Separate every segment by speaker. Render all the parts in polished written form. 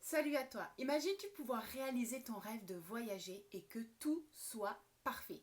Speaker 1: Salut à toi. Imagine-tu pouvoir réaliser ton rêve de voyager et que tout soit parfait.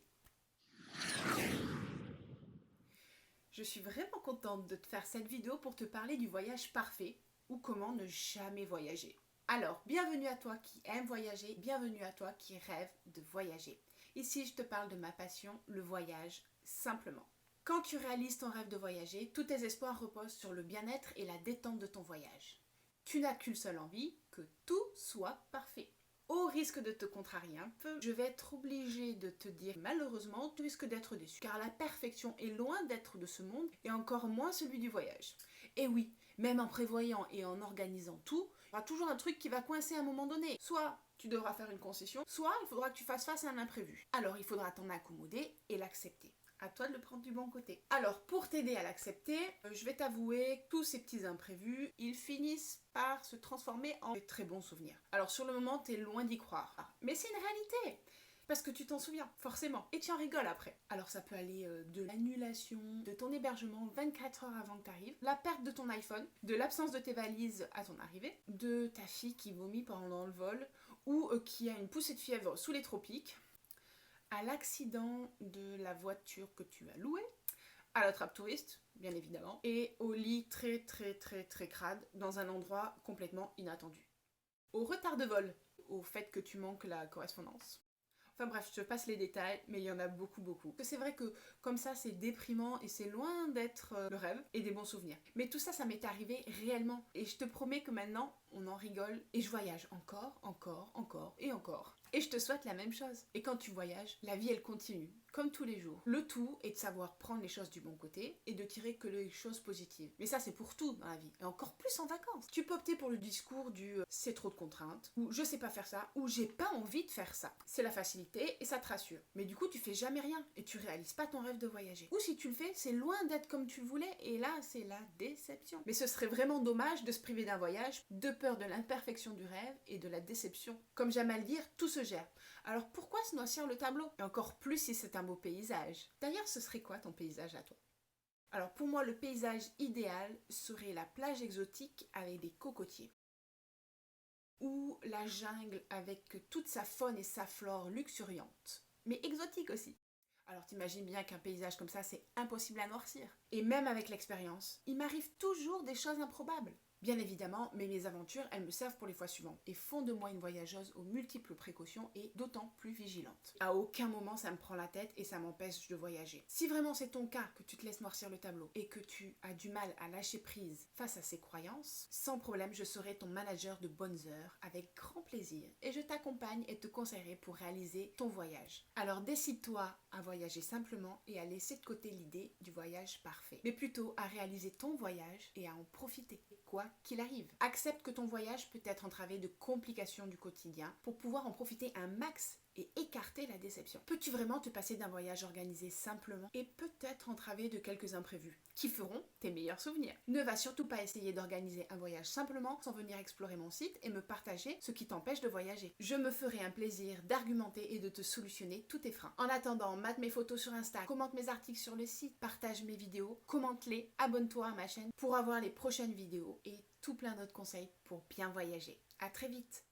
Speaker 1: Je suis vraiment contente de te faire cette vidéo pour te parler du voyage parfait ou comment ne jamais voyager. Alors, bienvenue à toi qui aime voyager, bienvenue à toi qui rêve de voyager. Ici, je te parle de ma passion, le voyage, simplement. Quand tu réalises ton rêve de voyager, tous tes espoirs reposent sur le bien-être et la détente de ton voyage. Tu n'as qu'une seule envie, que tout soit parfait. Au risque de te contrarier un peu, je vais être obligée de te dire malheureusement, tu risques d'être déçu. Car la perfection est loin d'être de ce monde et encore moins celui du voyage. Et oui, même en prévoyant et en organisant tout, il y aura toujours un truc qui va coincer à un moment donné. Soit tu devras faire une concession, soit il faudra que tu fasses face à un imprévu. Alors il faudra t'en accommoder et l'accepter. À toi de le prendre du bon côté. Alors, pour t'aider à l'accepter, je vais t'avouer que tous ces petits imprévus, ils finissent par se transformer en de très bons souvenirs. Alors, sur le moment, t'es loin d'y croire. Mais c'est une réalité. Parce que tu t'en souviens, forcément. Et tu en rigoles après. Alors ça peut aller de l'annulation de ton hébergement 24 heures avant que tu arrives, la perte de ton iPhone, de l'absence de tes valises à ton arrivée, de ta fille qui vomit pendant le vol, ou qui a une poussée de fièvre sous les tropiques, à l'accident de la voiture que tu as louée, à la trappe touriste, bien évidemment, et au lit très crade dans un endroit complètement inattendu. Au retard de vol, au fait que tu manques la correspondance. Enfin bref, je te passe les détails, mais il y en a beaucoup. C'est vrai que comme ça, c'est déprimant et c'est loin d'être le rêve et des bons souvenirs. Mais tout ça, ça m'est arrivé réellement. Et je te promets que maintenant, on en rigole et je voyage encore. Et je te souhaite la même chose. Et quand tu voyages, la vie, elle continue, comme tous les jours. Le tout est de savoir prendre les choses du bon côté et de tirer que les choses positives. Mais ça, c'est pour tout dans la vie, et encore plus en vacances. Tu peux opter pour le discours du c'est trop de contraintes, ou je sais pas faire ça, ou j'ai pas envie de faire ça. C'est la facilité et ça te rassure. Mais du coup, tu fais jamais rien et tu réalises pas ton rêve de voyager. Ou si tu le fais, c'est loin d'être comme tu voulais et là, c'est la déception. Mais ce serait vraiment dommage de se priver d'un voyage de peur de l'imperfection du rêve et de la déception. Comme j'aime à le dire, tout se gère. Alors pourquoi se noircir le tableau? Et encore plus si c'est un beau paysage. D'ailleurs, ce serait quoi ton paysage à toi? Alors pour moi, le paysage idéal serait la plage exotique avec des cocotiers. Ou la jungle avec toute sa faune et sa flore luxuriante, mais exotique aussi. Alors t'imagines bien qu'un paysage comme ça, c'est impossible à noircir. Et même avec l'expérience, il m'arrive toujours des choses improbables. Bien évidemment, mais mes aventures, elles me servent pour les fois suivantes et font de moi une voyageuse aux multiples précautions et d'autant plus vigilante. À aucun moment ça me prend la tête et ça m'empêche de voyager. Si vraiment c'est ton cas, que tu te laisses noircir le tableau et que tu as du mal à lâcher prise face à ces croyances, sans problème, je serai ton manager de bonnes heures avec grand plaisir et je t'accompagne et te conseillerai pour réaliser ton voyage. Alors décide-toi à voyager simplement et à laisser de côté l'idée du voyage parfait, mais plutôt à réaliser ton voyage et à en profiter, quoi qu'il arrive. Accepte que ton voyage peut être entravé de complications du quotidien pour pouvoir en profiter un max et écarter la déception. Peux-tu vraiment te passer d'un voyage organisé simplement et peut-être entravé de quelques imprévus qui feront tes meilleurs souvenirs? Ne va surtout pas essayer d'organiser un voyage simplement sans venir explorer mon site et me partager ce qui t'empêche de voyager. Je me ferai un plaisir d'argumenter et de te solutionner tous tes freins. En attendant, mate mes photos sur Insta, commente mes articles sur le site, partage mes vidéos, commente-les, abonne-toi à ma chaîne pour avoir les prochaines vidéos et tout plein d'autres conseils pour bien voyager. À très vite!